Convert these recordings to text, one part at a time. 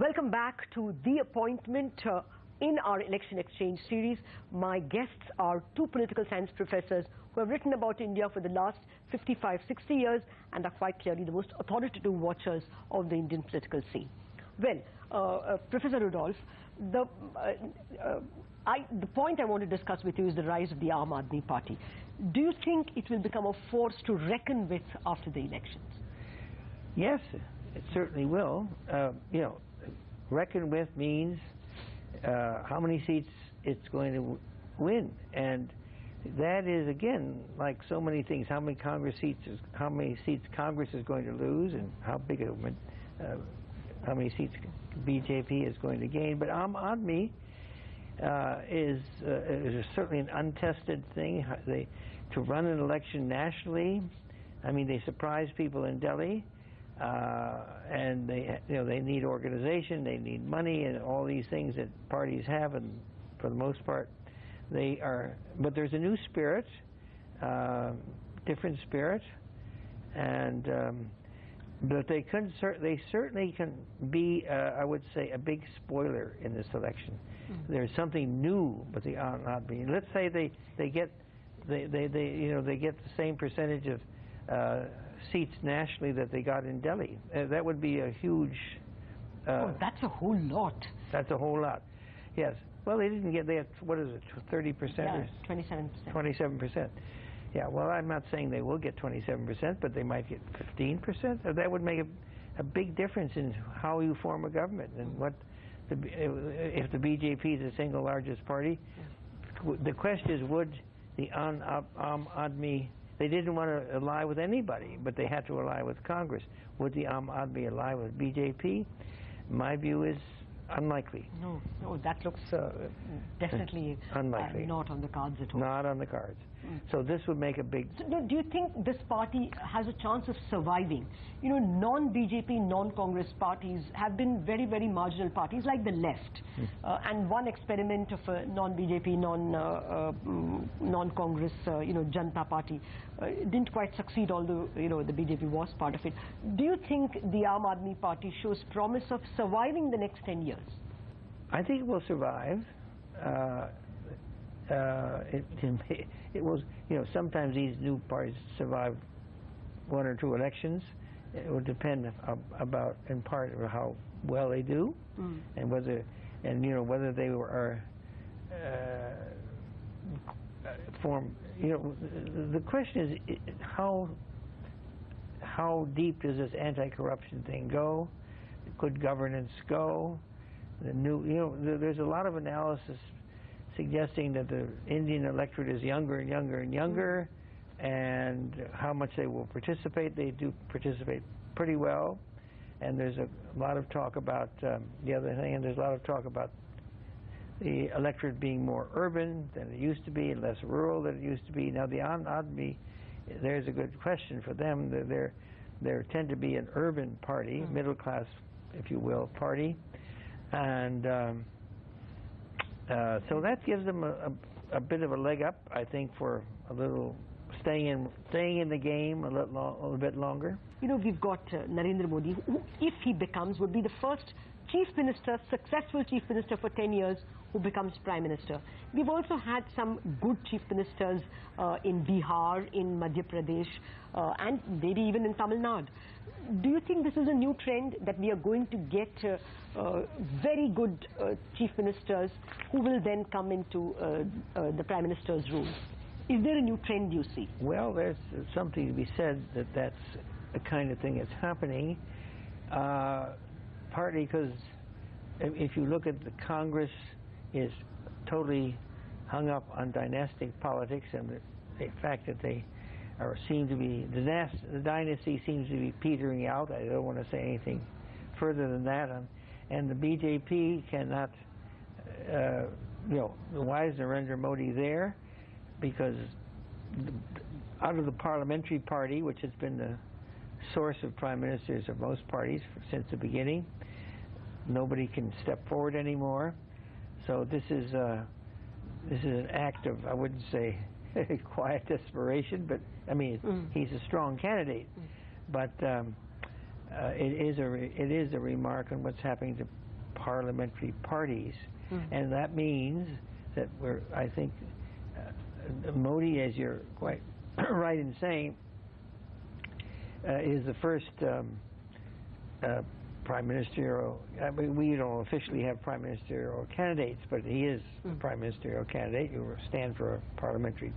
Welcome back to The Appointment in our Election Exchange series. My guests are two political science professors who have written about India for the last 55, 60 years and are quite clearly the most authoritative watchers of the Indian political scene. Well, Professor Rudolph, the point I want to discuss with you is the rise of the Aam Aadmi Party. Do you think it will become a force to reckon with after the elections? Yes, it certainly will. Reckon with means how many seats it's going to win, and that is again like so many things. How many seats Congress is going to lose, and how many seats BJP is going to gain. But Aam Aadmi is certainly an untested thing. To run an election nationally, I mean, they surprise people in Delhi. And they need organization, they need money, and all these things that parties have, and for the most part, they are. But there's a new spirit, different spirit, and but they certainly can be, I would say, a big spoiler in this election. Mm-hmm. There's something new with the Aam Aadmi. Let's say they get the same percentage of seats nationally that they got in Delhi. That would be a huge... oh, that's a whole lot. That's a whole lot, yes. Well, they didn't get, they had, what is it, 30%? Yeah, 27%. 27%. Yeah, well, I'm not saying they will get 27%, but they might get 15%. That would make a big difference in how you form a government. And what if the BJP is the single largest party, the question is, would the Aam Aadmi... They didn't want to ally with anybody, but they had to ally with Congress. Would the Aam Aadmi ally with BJP? My view is unlikely. No, that looks definitely unlikely. Not on the cards at all. Not on the cards. So this would make a big... So, do you think this party has a chance of surviving? You know, non-BJP, non-Congress parties have been very, very marginal parties like the left. And one experiment of a non-BJP, non-Congress, Janata Party didn't quite succeed, although, the BJP was part of it. Do you think the Aam Aadmi Party shows promise of surviving the next 10 years? I think it will survive. It was, sometimes these new parties survive one or two elections. It would depend about, in part, how well they do, and whether they are formed. The question is how deep does this anti-corruption thing go? Good governance go? There's a lot of analysis suggesting that the Indian electorate is younger and younger and younger, and how much they will participate. They do participate pretty well, and there's a lot of talk about the other thing, and there's a lot of talk about the electorate being more urban than it used to be, and less rural than it used to be. Now the Aam Aadmi, there's a good question for them. They tend to be an urban party, middle class, if you will, party, and so that gives them a bit of a leg up, I think, for a little staying in the game a little bit longer. We've got Narendra Modi, who, if he becomes, would be the first chief minister, successful chief minister for 10 years, who becomes prime minister. We've also had some good chief ministers in Bihar, in Madhya Pradesh, and maybe even in Tamil Nadu. Do you think this is a new trend, that we are going to get very good chief ministers who will then come into the prime minister's role? Is there a new trend you see? Well, there's something to be said that that's the kind of thing that's happening, partly because if you look at the Congress is totally hung up on dynastic politics, and the fact that they seem to be, the dynasty seems to be petering out. I don't want to say anything further than that. And the BJP cannot, why is Narendra Modi there? Because out of the parliamentary party, which has been the source of prime ministers of most parties since the beginning, nobody can step forward anymore. So this is an act of, I wouldn't say quiet desperation, but I mean, he's a strong candidate. But it is a remark on what's happening to parliamentary parties. And that means that I think Modi, as you're quite right in saying, is the first prime ministerial. I mean, we don't officially have prime ministerial candidates, but he is the prime ministerial candidate. You stand for a parliamentary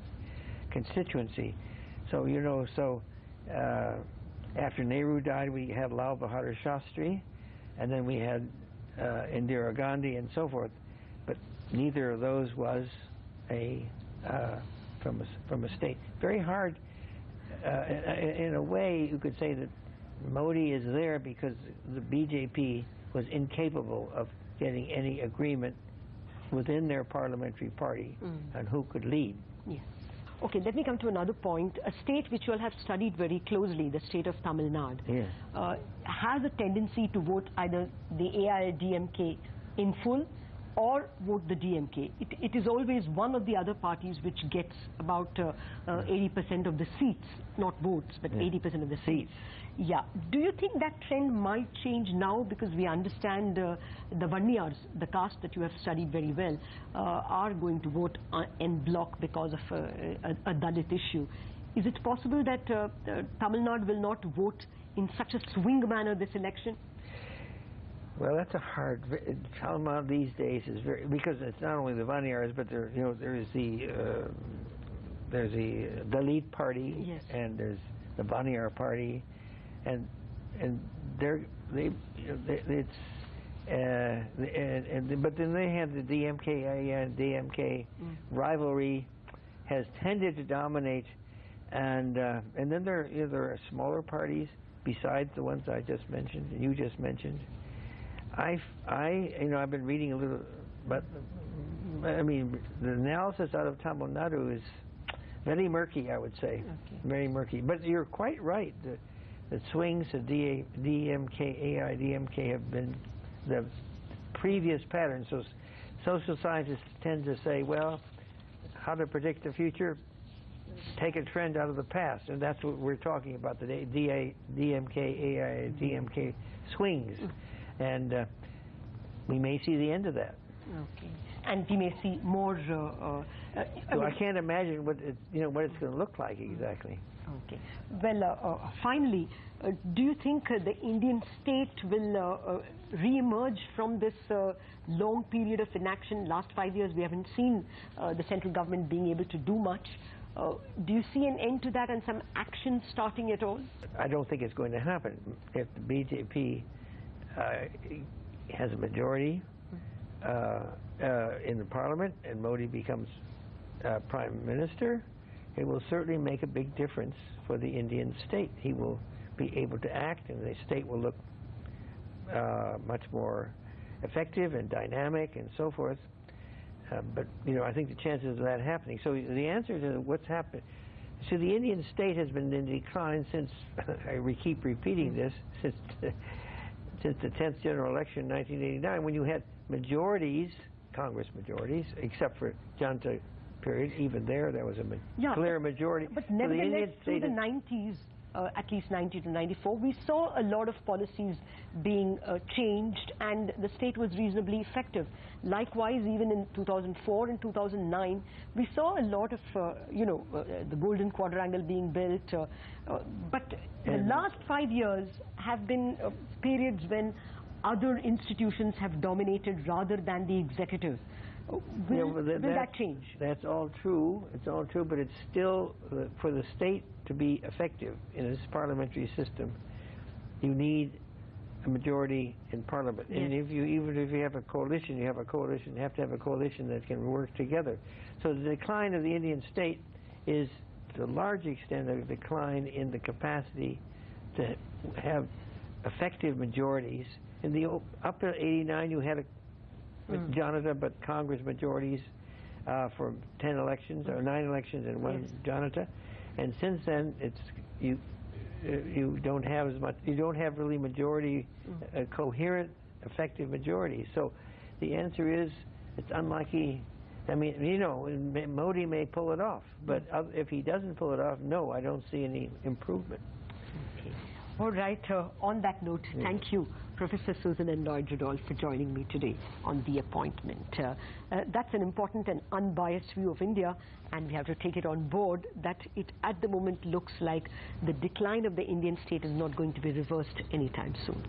constituency. So, you know, after Nehru died, we had Lal Bahadur Shastri, and then we had Indira Gandhi and so forth. But neither of those was from a state. Very hard. In a way, you could say that Modi is there because the BJP was incapable of getting any agreement within their parliamentary party on who could lead. Yes. Okay, let me come to another point. A state which you all have studied very closely, the state of Tamil Nadu, Yes. Has a tendency to vote either the AIADMK in full or vote the DMK. It is always one of the other parties which gets about 80% of the seats, not votes, but 80% of the seats. Yeah. Do you think that trend might change now, because we understand the Vanniyars, the caste that you have studied very well, are going to vote en bloc because of a Dalit issue? Is it possible that Tamil Nadu will not vote in such a swing manner this election? Well, that's a hard. Tamil Nadu these days is very, because it's not only the Vanniyars, but there, you know, there's the Dalit Party, yes, and there's the Vanniyar Party, and but then they have the DMK and DMK rivalry has tended to dominate, and then there are smaller parties besides the ones I just mentioned and you just mentioned. I've been reading a little, but I mean, the analysis out of Tamil Nadu is very murky, I would say. Okay. Very murky. But you're quite right. The swings of DMK, AIDMK have been the previous pattern. So social scientists tend to say, well, how to predict the future? Take a trend out of the past. And that's what we're talking about, the DMK, AIDMK swings. And we may see the end of that. Okay. And we may see more. So I can't imagine what it's going to look like exactly. Okay. Well, finally, do you think the Indian state will re-emerge from this long period of inaction? Last 5 years, we haven't seen the central government being able to do much. Do you see an end to that and some action starting at all? I don't think it's going to happen. If the BJP has a majority in the parliament and Modi becomes prime minister, it will certainly make a big difference for the Indian state. He will be able to act, and the state will look much more effective and dynamic and so forth. But I think the chances of that happening. So the answer to what's happened. So the Indian state has been in decline since I keep repeating this since the 10th general election in 1989, when you had majorities, Congress majorities, except for Janata period. Even there was a clear majority. But nevertheless, through the 90s, at least 90 to 94, we saw a lot of policies being changed, and the state was reasonably effective. Likewise, even in 2004 and 2009, we saw a lot of, the Golden Quadrangle being built. But the last 5 years have been periods when other institutions have dominated rather than the executive. Will that change? That's all true. It's all true, but it's still, for the state to be effective in this parliamentary system, you need a majority in parliament. Yes. And even if you have a coalition, you have to have a coalition that can work together. So the decline of the Indian state is, to a large extent, a decline in the capacity to have effective majorities. In the up to '89, you had Janata, but Congress majorities for 10 elections or 9 elections and 1 Janata, and since then you don't have as much. You don't have really majority coherent, effective majorities. So the answer is it's unlikely. I mean, Modi may pull it off, but if he doesn't pull it off, no, I don't see any improvement. Okay. All right, on that note, thank you, Professor Susan and Lloyd Rudolph, for joining me today on The Appointment. That's an important and unbiased view of India, and we have to take it on board that it at the moment looks like the decline of the Indian state is not going to be reversed anytime soon.